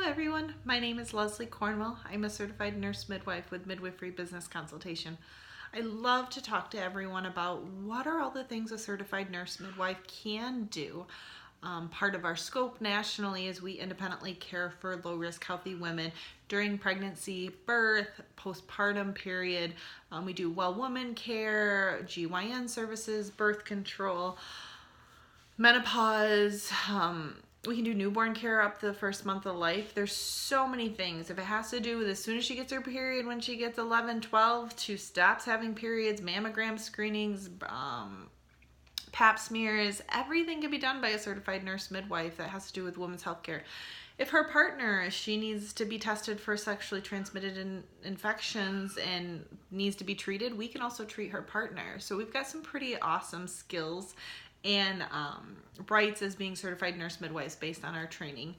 everyone, my name is Leslie Cornwell. I'm a certified nurse midwife with Midwifery Business Consultation. I love to talk to everyone about what are all the things a certified nurse midwife can do. Part of our scope nationally is we independently care for low-risk healthy women during pregnancy, birth, postpartum period. We do well woman care, GYN services, birth control, menopause. We can do newborn care up to the first month of life. There's so many things. If it has to do with as soon as she gets her period, when she gets 11, 12, to stops having periods, mammogram screenings, pap smears, everything can be done by a certified nurse midwife that has to do with women's health care. If her partner, she needs to be tested for sexually transmitted infections and needs to be treated, we can also treat her partner. So we've got some pretty awesome skills and rights as being certified nurse midwives based on our training.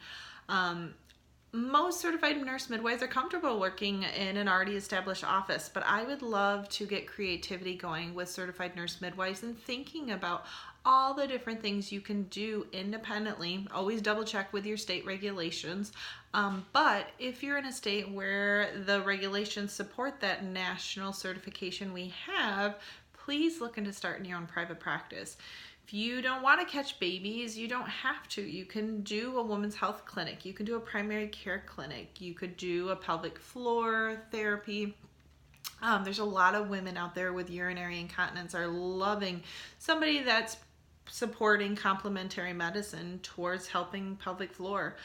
Most certified nurse midwives are comfortable working in an already established office, but I would love to get creativity going with certified nurse midwives and thinking about all the different things you can do independently. Always double check with your state regulations. But if you're in a state where the regulations support that national certification we have, please look into starting your own private practice. If you don't want to catch babies, you don't have to. You can do a women's health clinic. You can do a primary care clinic. You could do a pelvic floor therapy. There's a lot of women out there with urinary incontinence are loving somebody that's supporting complementary medicine towards helping pelvic floor.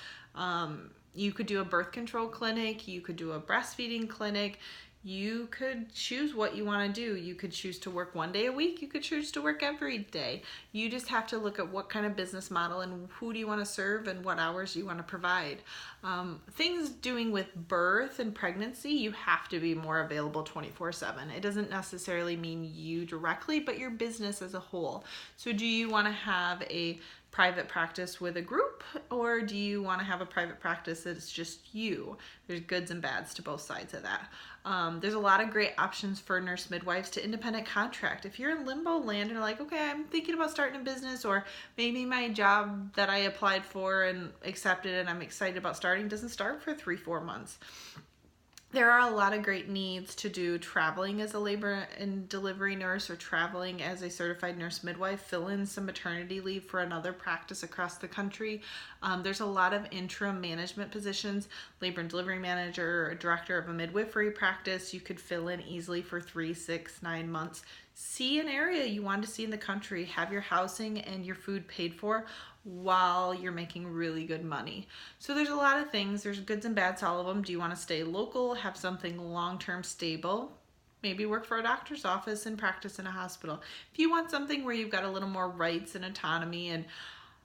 You could do a birth control clinic. You could do a breastfeeding clinic. You could choose what you want to do. You could choose to work 1 day a week. You could choose to work every day. You just have to look at what kind of business model and who do you want to serve and what hours you want to provide. Things doing with birth and pregnancy, you have to be more available 24/7. It doesn't necessarily mean you directly, but your business as a whole. So do you want to have a private practice with a group, or do you want to have a private practice that's just you? There's goods and bads to both sides of that. There's a lot of great options for nurse midwives to independent contract. If you're in limbo land and you're like, okay, I'm thinking about starting a business, or maybe my job that I applied for and accepted and I'm excited about starting doesn't start for 3-4 months. There are a lot of great needs to do traveling as a labor and delivery nurse or traveling as a certified nurse midwife, fill in some maternity leave for another practice across the country. There's a lot of interim management positions, labor and delivery manager, or director of a midwifery practice. You could fill in easily for 3, 6, 9 months. See an area you want to see in the country, have your housing and your food paid for while you're making really good money. So there's a lot of things. There's goods and bads to all of them. Do you want to stay local, have something long-term stable? Maybe work for a doctor's office and practice in a hospital. If you want something where you've got a little more rights and autonomy and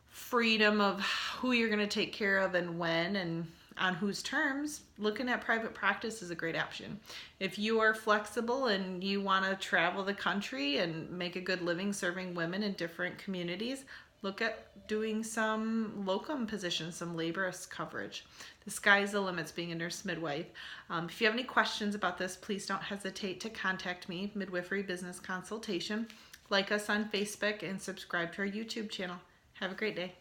freedom of who you're going to take care of and when and on whose terms, looking at private practice is a great option. If you are flexible and you want to travel the country and make a good living serving women in different communities, look at doing some locum positions, some laborist coverage. The sky's the limits being a nurse midwife. If you have any questions about this, please don't hesitate to contact me, Midwifery Business Consultation. Like us on Facebook and subscribe to our YouTube channel. Have a great day.